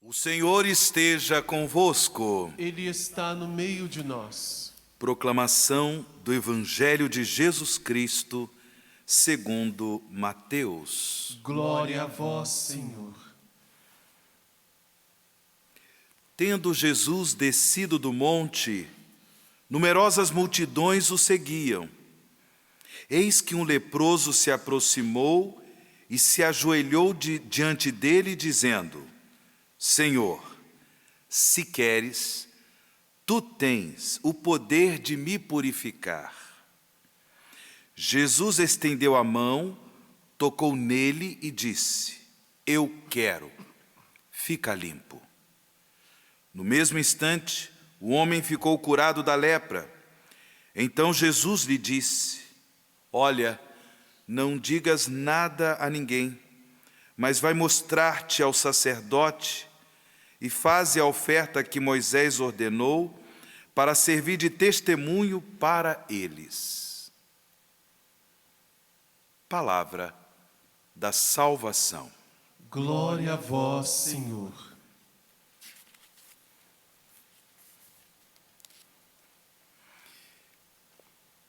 O Senhor esteja convosco. Ele está no meio de nós. Proclamação do Evangelho de Jesus Cristo, segundo Mateus. Glória a vós, Senhor. Tendo Jesus descido do monte, numerosas multidões o seguiam. Eis que um leproso se aproximou e se ajoelhou diante dele, dizendo: Senhor, se queres, tu tens o poder de me purificar. Jesus estendeu a mão, tocou nele e disse: Eu quero, fica limpo. No mesmo instante, o homem ficou curado da lepra. Então Jesus lhe disse: Olha, não digas nada a ninguém, mas vai mostrar-te ao sacerdote e faze a oferta que Moisés ordenou para servir de testemunho para eles. Palavra da salvação. Glória a vós, Senhor.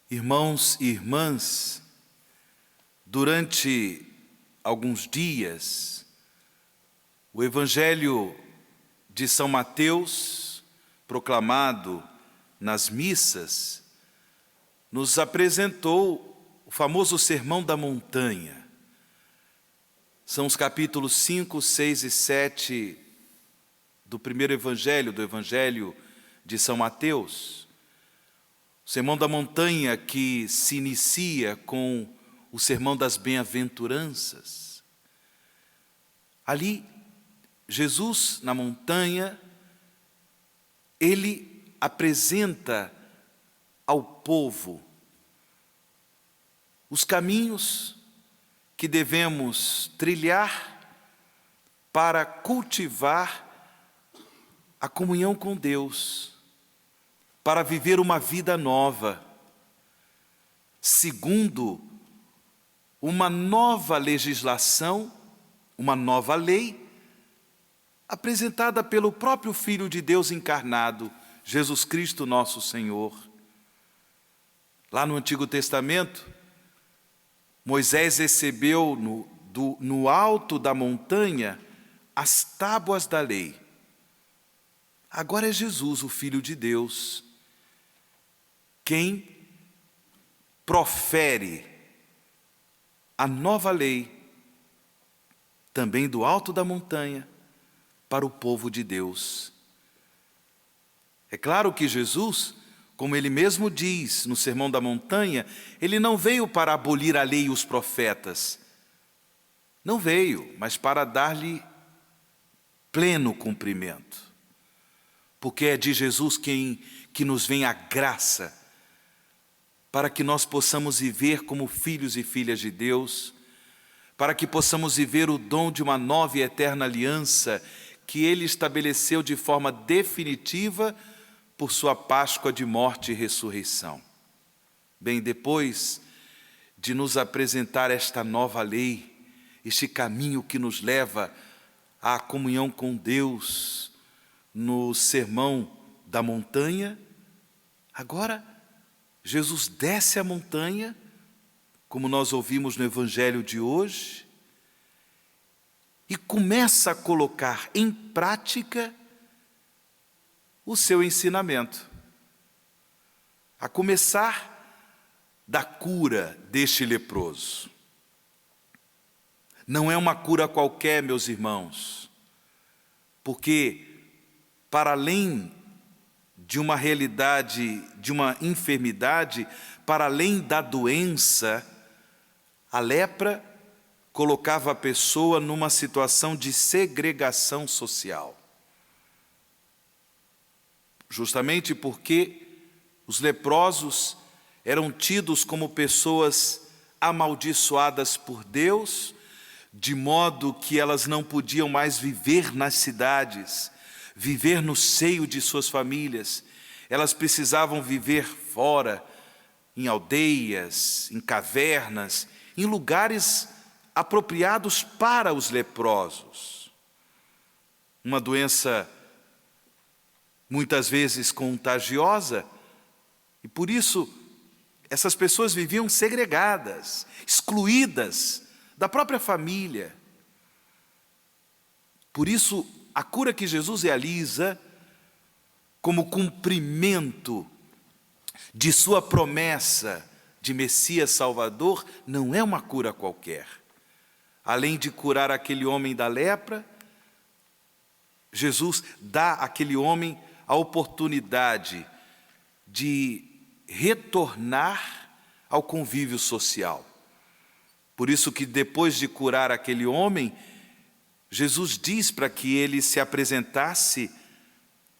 Irmãos e irmãs, durante alguns dias, o Evangelho de São Mateus, proclamado nas missas, nos apresentou o famoso Sermão da Montanha. São os capítulos 5, 6 e 7 do primeiro Evangelho, do Evangelho de São Mateus. O Sermão da Montanha que se inicia com o Sermão das Bem-aventuranças. Ali, Jesus, na montanha, ele apresenta ao povo os caminhos que devemos trilhar para cultivar a comunhão com Deus, para viver uma vida nova, segundo uma nova legislação, uma nova lei, apresentada pelo próprio Filho de Deus encarnado, Jesus Cristo nosso Senhor. Lá no Antigo Testamento, Moisés recebeu no alto da montanha as tábuas da lei. Agora é Jesus, o Filho de Deus, quem profere a nova lei, também do alto da montanha, para o povo de Deus. É claro que Jesus, como ele mesmo diz no Sermão da Montanha, ele não veio para abolir a lei e os profetas. Não veio, mas para dar-lhe pleno cumprimento. Porque é de Jesus que nos vem a graça, para que nós possamos viver como filhos e filhas de Deus, para que possamos viver o dom de uma nova e eterna aliança que Ele estabeleceu de forma definitiva por sua Páscoa de morte e ressurreição. Bem, depois de nos apresentar esta nova lei, este caminho que nos leva à comunhão com Deus no Sermão da Montanha, agora Jesus desce a montanha, como nós ouvimos no Evangelho de hoje, e começa a colocar em prática o seu ensinamento. A começar da cura deste leproso. Não é uma cura qualquer, meus irmãos, porque para além de uma realidade, de uma enfermidade, para além da doença, a lepra colocava a pessoa numa situação de segregação social. Justamente porque os leprosos eram tidos como pessoas amaldiçoadas por Deus, de modo que elas não podiam mais viver nas cidades, viver no seio de suas famílias. Elas precisavam viver fora, em aldeias, em cavernas, em lugares apropriados para os leprosos. uma doença muitas vezes contagiosa, e por isso essas pessoas viviam segregadas, excluídas da própria família. Por isso, a cura que Jesus realiza como cumprimento de sua promessa de Messias Salvador não é uma cura qualquer. Além de curar aquele homem da lepra, Jesus dá àquele homem a oportunidade de retornar ao convívio social. Por isso que depois de curar aquele homem, Jesus diz para que ele se apresentasse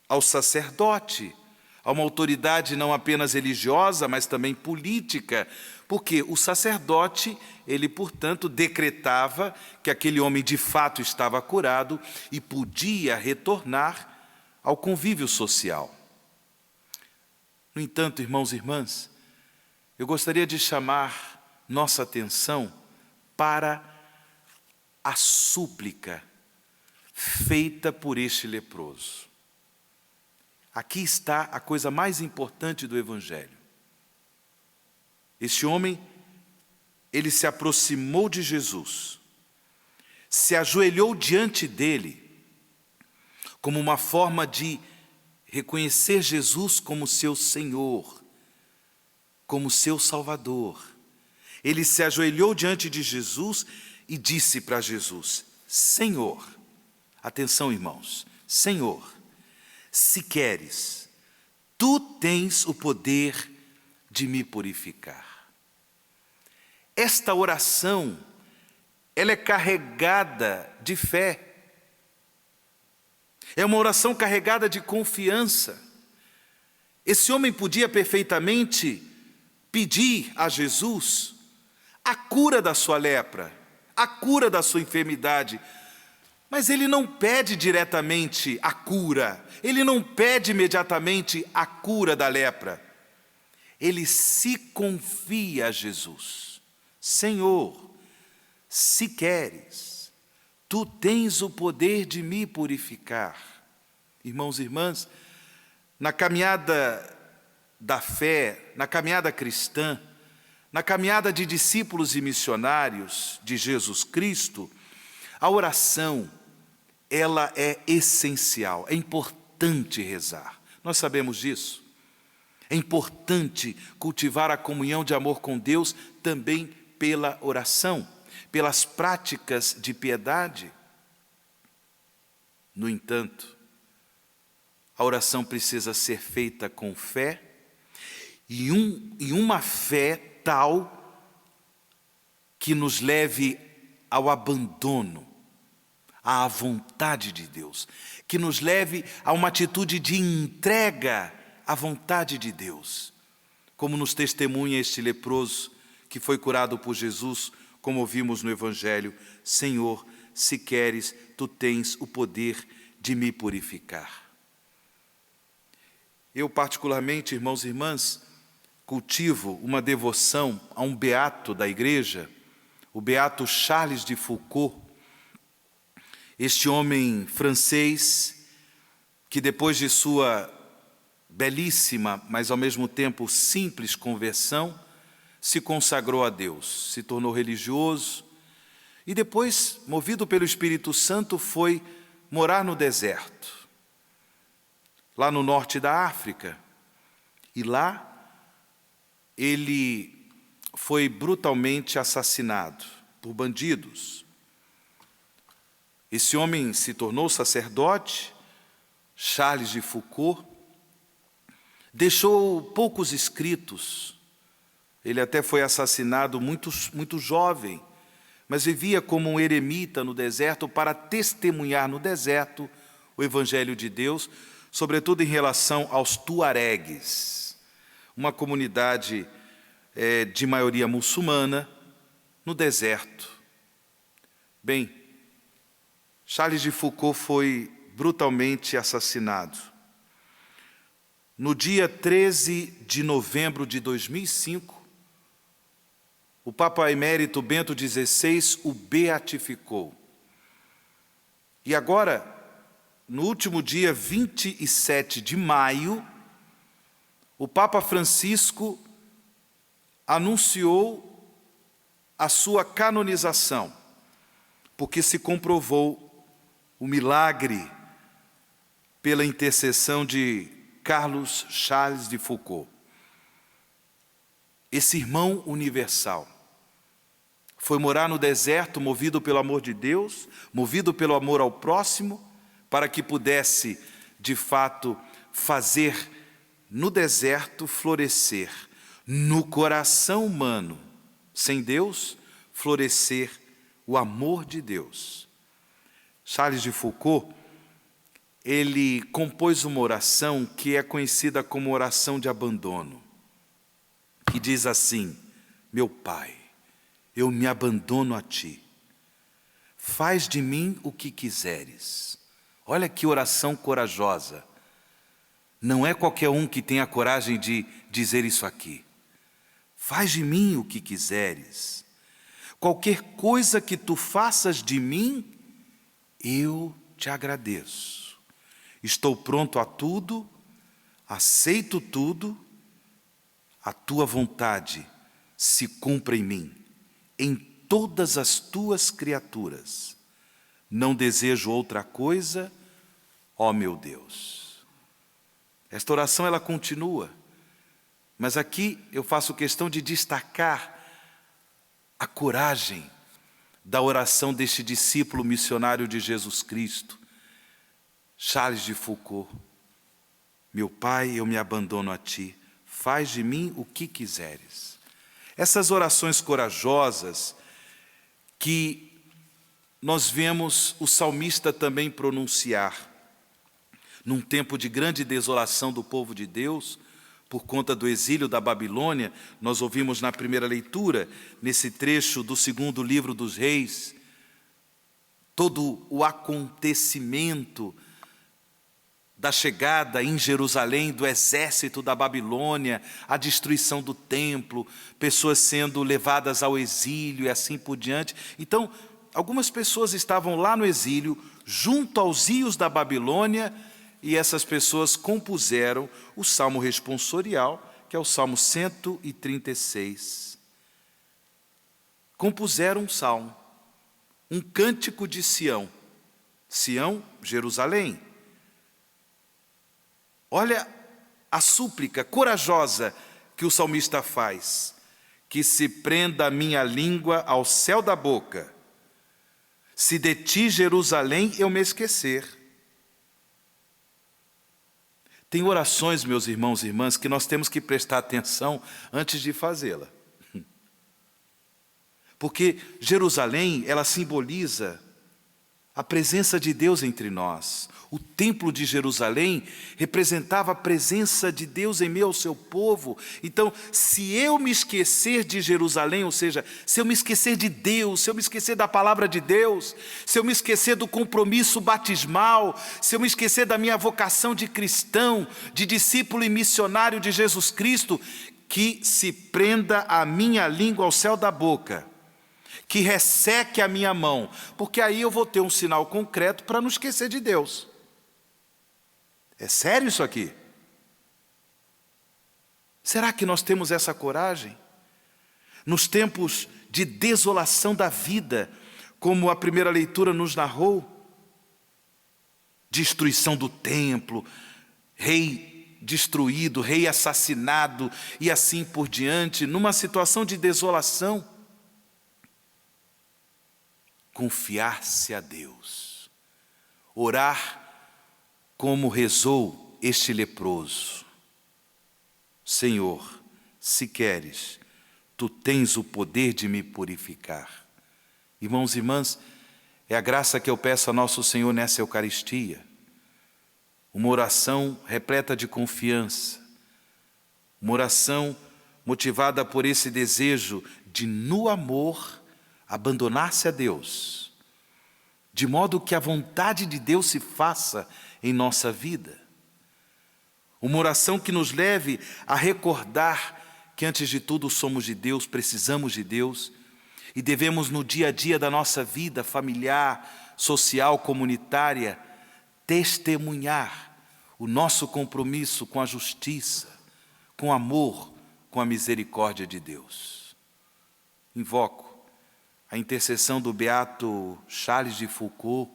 ao sacerdote, a uma autoridade não apenas religiosa, mas também política, porque o sacerdote, ele, portanto, decretava que aquele homem de fato estava curado e podia retornar ao convívio social. No entanto, irmãos e irmãs, eu gostaria de chamar nossa atenção para a súplica feita por este leproso. Aqui está a coisa mais importante do Evangelho. Este homem, ele se aproximou de Jesus, se ajoelhou diante dele, como uma forma de reconhecer Jesus como seu Senhor, como seu Salvador. Ele se ajoelhou diante de Jesus e disse para Jesus: Senhor, atenção irmãos, Senhor, se queres, tu tens o poder de me purificar. Esta oração, ela é carregada de fé. É uma oração carregada de confiança. Esse homem podia perfeitamente pedir a Jesus a cura da sua lepra, a cura da sua enfermidade, mas ele não pede diretamente a cura, ele não pede imediatamente a cura da lepra. Ele se confia a Jesus. Senhor, se queres, tu tens o poder de me purificar. Irmãos e irmãs, na caminhada da fé, na caminhada cristã, na caminhada de discípulos e missionários de Jesus Cristo, a oração, ela é essencial, é importante rezar. Nós sabemos disso. É importante cultivar a comunhão de amor com Deus também pela oração, pelas práticas de piedade. No entanto, a oração precisa ser feita com fé e uma fé tal que nos leve ao abandono, à vontade de Deus, que nos leve a uma atitude de entrega à vontade de Deus, como nos testemunha este leproso que foi curado por Jesus, como ouvimos no Evangelho: Senhor, se queres, tu tens o poder de me purificar. Eu particularmente, irmãos e irmãs, cultivo uma devoção a um beato da igreja, o beato Charles de Foucauld. Este homem francês, que depois de sua belíssima, mas ao mesmo tempo simples conversão, se consagrou a Deus, se tornou religioso e depois, movido pelo Espírito Santo, foi morar no deserto, lá no norte da África. E lá ele foi brutalmente assassinado por bandidos. Esse homem se tornou sacerdote, Charles de Foucauld, deixou poucos escritos. Ele até foi assassinado muito jovem, mas vivia como um eremita no deserto para testemunhar no deserto o Evangelho de Deus, sobretudo em relação aos tuaregues, uma comunidade de maioria muçulmana no deserto. Bem, Charles de Foucauld foi brutalmente assassinado. No dia 13 de novembro de 2005, o Papa Emérito Bento XVI o beatificou. E agora, no último dia 27 de maio, o Papa Francisco anunciou a sua canonização, porque se comprovou o milagre pela intercessão de Carlos Charles de Foucault. Esse irmão universal foi morar no deserto, movido pelo amor de Deus, movido pelo amor ao próximo, para que pudesse, de fato, fazer no deserto florescer, no coração humano, sem Deus, florescer o amor de Deus. Charles de Foucault, ele compôs uma oração que é conhecida como oração de abandono, que diz assim: meu Pai, eu me abandono a Ti, faz de mim o que quiseres. Olha que oração corajosa. Não é qualquer um que tem a coragem de dizer isso aqui. Faz de mim o que quiseres. Qualquer coisa que Tu faças de mim, eu Te agradeço. Estou pronto a tudo, aceito tudo, a Tua vontade se cumpra em mim, em todas as Tuas criaturas. Não desejo outra coisa, ó meu Deus. Esta oração ela continua, mas aqui eu faço questão de destacar a coragem da oração deste discípulo missionário de Jesus Cristo, Charles de Foucault. Meu Pai, eu me abandono a Ti, faz de mim o que quiseres. Essas orações corajosas que nós vemos o salmista também pronunciar num tempo de grande desolação do povo de Deus, por conta do exílio da Babilônia. Nós ouvimos na primeira leitura, nesse trecho do segundo livro dos Reis, todo o acontecimento da chegada em Jerusalém do exército da Babilônia, a destruição do templo, pessoas sendo levadas ao exílio e assim por diante. Então, algumas pessoas estavam lá no exílio, junto aos rios da Babilônia, e essas pessoas compuseram o salmo responsorial, que é o Salmo 136. Compuseram um salmo, um cântico de Sião. Sião, Jerusalém. Olha a súplica corajosa que o salmista faz: que se prenda a minha língua ao céu da boca, se de Ti, Jerusalém, eu me esquecer. Tem orações, meus irmãos e irmãs, que nós temos que prestar atenção antes de fazê-la. Porque Jerusalém, ela simboliza a presença de Deus entre nós. O templo de Jerusalém representava a presença de Deus em meio ao seu povo. Então, se eu me esquecer de Jerusalém, ou seja, se eu me esquecer de Deus, se eu me esquecer da palavra de Deus, se eu me esquecer do compromisso batismal, se eu me esquecer da minha vocação de cristão, de discípulo e missionário de Jesus Cristo, que se prenda a minha língua ao céu da boca, que resseque a minha mão, porque aí eu vou ter um sinal concreto para não esquecer de Deus. É sério isso aqui? Será que nós temos essa coragem? Nos tempos de desolação da vida, como a primeira leitura nos narrou, destruição do templo, rei destruído, rei assassinado e assim por diante, numa situação de desolação, confiar-se a Deus, orar como rezou este leproso: Senhor, se queres, Tu tens o poder de me purificar. Irmãos e irmãs, é a graça que eu peço a nosso Senhor nessa Eucaristia, uma oração repleta de confiança, uma oração motivada por esse desejo de, no amor, abandonar-se a Deus, de modo que a vontade de Deus se faça em nossa vida. Uma oração que nos leve a recordar que, antes de tudo, somos de Deus, precisamos de Deus, e devemos, no dia a dia da nossa vida familiar, social, comunitária, testemunhar o nosso compromisso com a justiça, com o amor, com a misericórdia de Deus. Invoco a intercessão do beato Charles de Foucault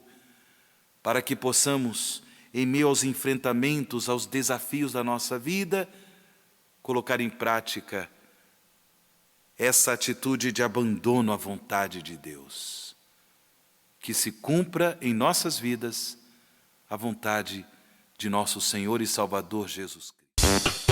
para que possamos, em meio aos enfrentamentos, aos desafios da nossa vida, colocar em prática essa atitude de abandono à vontade de Deus. Que se cumpra em nossas vidas a vontade de nosso Senhor e Salvador Jesus Cristo.